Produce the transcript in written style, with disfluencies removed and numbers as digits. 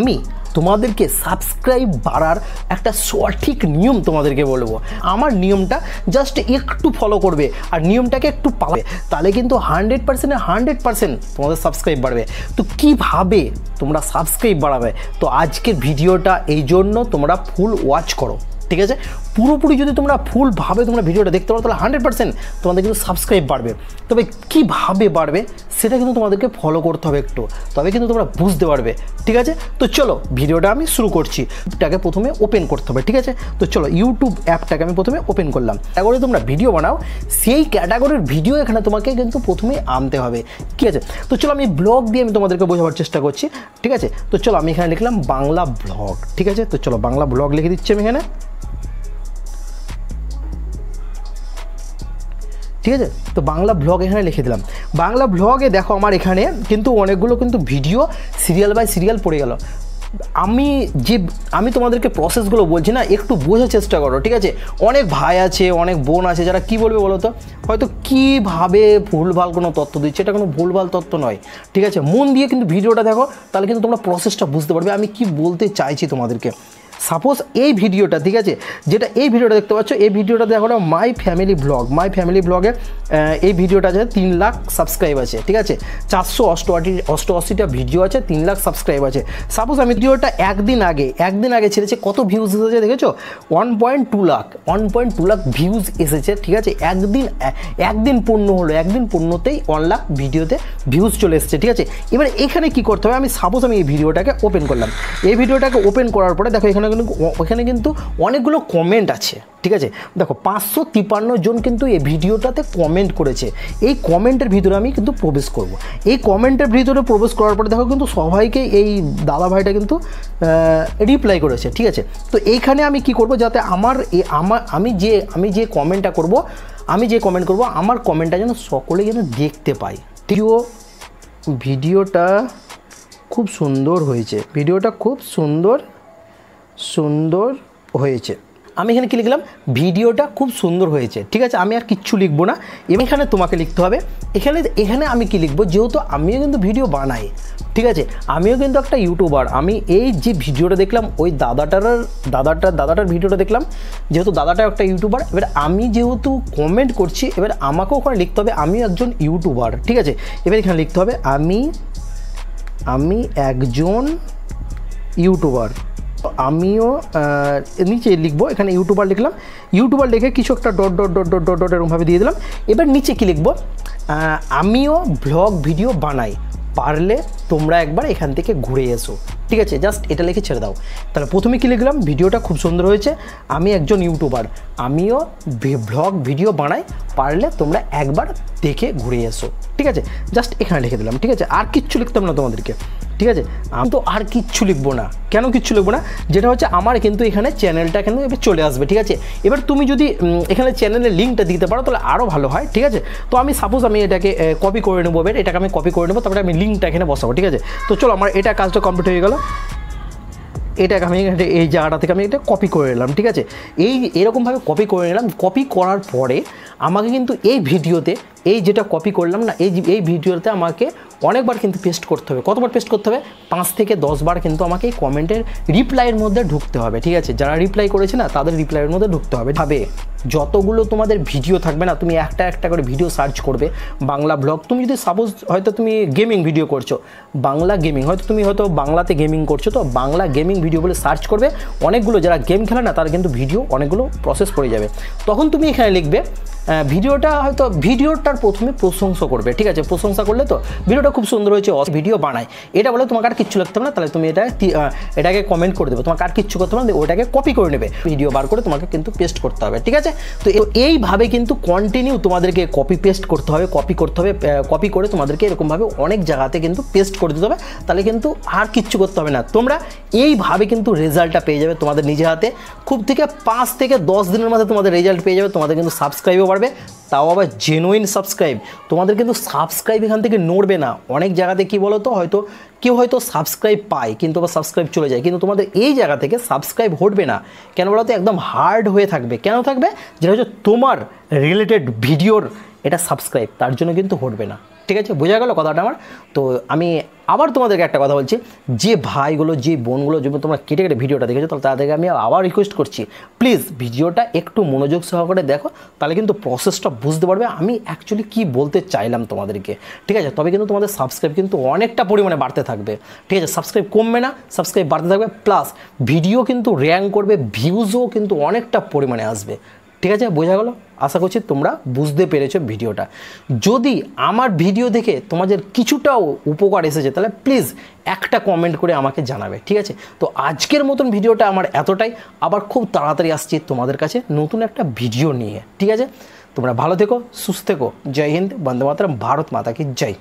আমি তোমাদেরকে সাবস্ক্রাইব বাড়ার একটা সঠিক নিয়ম তোমাদেরকে বলবো। আমার নিয়মটা জাস্ট একটু ফলো করবে আর নিয়মটাকে একটু পাবে, তাহলে কিন্তু 100% তোমাদের সাবস্ক্রাইব বাড়বে। তো কিভাবে তোমরা সাবস্ক্রাইব বাড়াবে, তো আজকের ভিডিওটা এই জন্য তোমরা ফুল ওয়াচ করো, ঠিক আছে? পুরোপুরি যদি তোমরা ফুলভাবে তোমরা ভিডিওটা দেখতে পারো তাহলে 100% তোমাদের কিন্তু সাবস্ক্রাইব বাড়বে। তবে কীভাবে বাড়বে সেটা কিন্তু তোমাদেরকে ফলো করতে হবে একটু, তবে কিন্তু তোমরা বুঝতে পারবে, ঠিক আছে? তো চলো ভিডিওটা আমি শুরু করছি। এটাকে প্রথমে ওপেন করতে হবে, ঠিক আছে? তো চলো ইউটিউব অ্যাপটাকে আমি প্রথমে ওপেন করলাম। ক্যাটাগরি তোমরা ভিডিও বানাও, সেই ক্যাটাগরির ভিডিও এখানে তোমাকে কিন্তু প্রথমে আনতে হবে, ঠিক আছে? তো চলো আমি ব্লগ দিয়ে আমি তোমাদেরকে বোঝাবার চেষ্টা করছি, ঠিক আছে? তো চলো আমি এখানে লিখলাম বাংলা ব্লগ, ঠিক আছে? তো চলো বাংলা ব্লগ লিখে দিচ্ছি আমি এখানে, ঠিক আছে? তো বাংলা ব্লগ এখানে লিখে দিলাম। বাংলা ব্লগে দেখো আমার এখানে কিন্তু অনেকগুলো কিন্তু ভিডিও সিরিয়াল বাই সিরিয়াল পড়ে গেল। আমি তোমাদেরকে প্রসেসগুলো বলছি না, একটু বোঝার চেষ্টা করো, ঠিক আছে? অনেক ভাই আছে, অনেক বোন আছে যারা কি বলবে বলো তো, হয়তো কীভাবে ভুলভাল কোনো তথ্য দিচ্ছে, এটা কোনো ভুলভাল তথ্য নয়, ঠিক আছে? মন দিয়ে কিন্তু ভিডিওটা দেখো, তাহলে কিন্তু তোমরা প্রসেসটা বুঝতে পারবে আমি কি বলতে চাইছি তোমাদেরকে। সাপোজ এই ভিডিওটা, ঠিক আছে, যেটা এই ভিডিওটা দেখতে পাচ্ছ, এই ভিডিওটা দেখো না মাই ফ্যামিলি ব্লগে এই ভিডিওটা আছে 3 লাখ সাবস্ক্রাইব আছে, ঠিক আছে? 488টা ভিডিও আছে, 3 লাখ সাবস্ক্রাইব আছে। সাপোজ আমি ভিডিওটা একদিন আগে ছেড়েছে, কত ভিউজ এসেছে দেখেছো? 1.2 লাখ ভিউজ এসেছে, ঠিক আছে? একদিন পূর্ণ হলো, একদিন পূর্ণতেই 1 লাখ ভিডিওতে ভিউজ চলে এসেছে, ঠিক আছে? এবার এখানে কি করতে হবে, সাপোজ আমি এই ভিডিওটাকে ওপেন করলাম। এই ভিডিওটাকে ওপেন করার পরে দেখো এখানে কিন্তু অনেকগুলো কমেন্ট আছে, ঠিক আছে? দেখো 553 জন কিন্তু এই ভিডিওটাতে কমেন্ট করেছে। এই কমেন্টের ভিতরে আমি কিন্তু প্রবেশ করব। এই কমেন্টের ভিতরে প্রবেশ করার পরে দেখো কিন্তু সবাইকে এই দাদা ভাইটা কিন্তু রিপ্লাই করেছে, ঠিক আছে? তো এইখানে আমি কি করব, যাতে আমি যে কমেন্টটা করব, আমার কমেন্টটা যেন সকলে যেন দেখতে পায়। ভিডিওটা খুব সুন্দর হয়েছে, সুন্দর হয়েছে। আমি এখানে কি লিখলাম, ভিডিওটা খুব সুন্দর হয়েছে, ঠিক আছে? আমি আর কিচ্ছু লিখবো না। এখানে তোমাকে লিখতে হবে, এখানে আমি কি লিখবো, যেহেতু আমিও কিন্তু ভিডিও বানাই, ঠিক আছে? আমিও কিন্তু একটা ইউটিউবার। আমি এই যে ভিডিওটা দেখলাম ওই দাদাটার ভিডিওটা দেখলাম, যেহেতু দাদাটা একটা ইউটিউবার, এবার আমি যেহেতু কমেন্ট করছি, এবার আমাকেও ওখানে লিখতে হবে আমিও একজন ইউটিউবার, ঠিক আছে? এবার এখানে লিখতে হবে আমি একজন ইউটিউবার। আমিও নিচে লিখবো, এখানে ইউটিউবার লিখলাম, ইউটিউবার লিখে কিছু একটা ডট এরকমভাবে দিয়ে দিলাম। এবার নিচে কি লিখবো, আমিও ব্লগ ভিডিও বানাই, পারলে তোমরা একবার এখান থেকে ঘুরে এসো, ঠিক আছে? জাস্ট এটা লিখে ছেড়ে দাও। তাহলে প্রথমে কি লিখলাম, ভিডিওটা খুব সুন্দর হয়েছে, আমি একজন ইউটিউবার, আমিও ব্লগ ভিডিও বানাই, পারলে তোমরা একবার দেখে ঘুরে এসো, ঠিক আছে? জাস্ট এখানে লিখে দিলাম, ঠিক আছে? আর কিচ্ছু লিখতাম না তোমাদেরকে, ঠিক আছে? আমি তো আর কিচ্ছু লিখবো না। কেন কিচ্ছু লিখবো না, যেটা হচ্ছে আমার কিন্তু এখানে চ্যানেলটা কিন্তু এবার চলে আসবে, ঠিক আছে? এবার তুমি যদি এখানে চ্যানেলের লিঙ্কটা দিতে পারো তাহলে আরও ভালো হয়, ঠিক আছে? তো আমি সাপোজ আমি এটাকে কপি করে নেবো, এটাকে আমি কপি করে নেবো, তারপরে আমি লিঙ্কটা এখানে বসাবো, ঠিক আছে? তো চলো আমার এটা কাজটা কমপ্লিট হয়ে গেল। এটাকে আমি এই জায়গাটা থেকে আমি এটা কপি করে নিলাম, ঠিক আছে? এরকমভাবে কপি করে নিলাম। কপি করার পরে আমাকে কিন্তু এই ভিডিওতে এই যেটা কপি করলাম না, এই ভিডিওতে আমাকে অনেকবার কিন্তু পেস্ট করতে হবে। কতবার পেস্ট করতে হবে, 5 থেকে 10 বার কিন্তু আমাকে এই কমেন্টের রিপ্লাইয়ের মধ্যে ঢুকতে হবে, ঠিক আছে? যারা রিপ্লাই করেছে না তাদের রিপ্লাইয়ের মধ্যে ঢুকতে হবে। যতগুলো তোমাদের ভিডিও থাকবে না, তুমি একটা করে ভিডিও সার্চ করবে বাংলা ব্লগ। তুমি যদি সাপোজ হয়তো তুমি গেমিং ভিডিও করছো, বাংলা গেমিং, তুমি হয়তো বাংলাতে গেমিং করছো, তো বাংলা গেমিং ভিডিও বলে সার্চ করবে। অনেকগুলো যারা গেম খেলে না তারা কিন্তু ভিডিও অনেকগুলো প্রসেস পড়ে যাবে। তখন তুমি এখানে লিখবে ভিডিওটার প্রথমে প্রশংসা করবে, ঠিক আছে? প্রশংসা করলে তো ভিডিওটা খুব সুন্দর হয়েছে, ভিডিও বানায়, এটা বলে তোমাকে আর কিচ্ছু লিখতে হবে না। তাহলে তুমি এটাকে কমেন্ট করে দেবে, তোমাকে আর কিচ্ছু করতে হবে না, ওটাকে কপি করে নেবে, ভিডিও বার করে তোমাকে কিন্তু পেস্ট করতে হবে, ঠিক আছে? তো এইভাবে কিন্তু কন্টিনিউ তোমাদেরকে কপি করে তোমাদেরকে এরকমভাবে অনেক জায়গাতে কিন্তু পেস্ট করে দিতে হবে। তাহলে কিন্তু আর কিচ্ছু করতে হবে না, তোমরা এইভাবে কিন্তু রেজাল্টটা পেয়ে যাবে তোমাদের নিজে হাতে। খুব থেকে 5 থেকে 10 দিনের মধ্যে তোমাদের রেজাল্ট পেয়ে যাবে, তোমাদের কিন্তু সাবস্ক্রাইবও বাড়বে, তাও আবার জেনুইন সাবস্ক্রাইব। তোমাদের কিন্তু সাবস্ক্রাইব এখান থেকে নড়বে না। অনেক জায়গাতে কি বলো তো, কেউ হয়তো সাবস্ক্রাইব পায় কিন্তু আবার সাবস্ক্রাইব চলে যায়, কিন্তু তোমাদের এই জায়গা থেকে সাবস্ক্রাইব হটবে না। কেন বলো তো, একদম হার্ড হয়ে থাকবে। কেন থাকবে, যেটা হচ্ছে তোমার রিলেটেড ভিডিওর এটা সাবস্ক্রাইব, তার জন্য কিন্তু হটবে না। ঠিক আছে, বোঝা গেল কথাটা আমার। তো আমি আবার তোমাদেরকে একটা কথা বলছি, যে ভাইগুলো যে বোনগুলো যদি তোমরা কেটে কেটে ভিডিওটা দেখেছো, তাহলে তাদেরকে আমি আবার রিকোয়েস্ট করছি, প্লিজ ভিডিওটা একটু মনোযোগ সহকারে দেখো, তাহলে কিন্তু প্রসেসটা বুঝতে পারবে আমি অ্যাকচুয়ালি কী বলতে চাইলাম তোমাদেরকে। ঠিক আছে, তবে কিন্তু তোমাদের সাবস্ক্রাইব কিন্তু অনেকটা পরিমাণে বাড়তে থাকবে। ঠিক আছে, সাবস্ক্রাইব কমবে না, সাবস্ক্রাইব বাড়তে থাকবে, প্লাস ভিডিও কিন্তু র্যাঙ্ক করবে, ভিউজও কিন্তু অনেকটা পরিমাণে আসবে। ঠিক আছে, বোঝা গেল? আশা করছি তোমরা বুঝতে পেরেছো ভিডিওটা। যদি আমার ভিডিও দেখে তোমাদের কিছুটাও উপকার এসেছে, তাহলে প্লিজ একটা কমেন্ট করে আমাকে জানাবে। ঠিক আছে, তো আজকের মতন ভিডিওটা আমার এতটাই। আবার খুব তাড়াতাড়ি আসছি তোমাদের কাছে নতুন একটা ভিডিও নিয়ে। ঠিক আছে, তোমরা ভালো থেকো, সুস্থ থেকো। জয় হিন্দ, বন্দে মাতরম, ভারত মাতা কি জয়।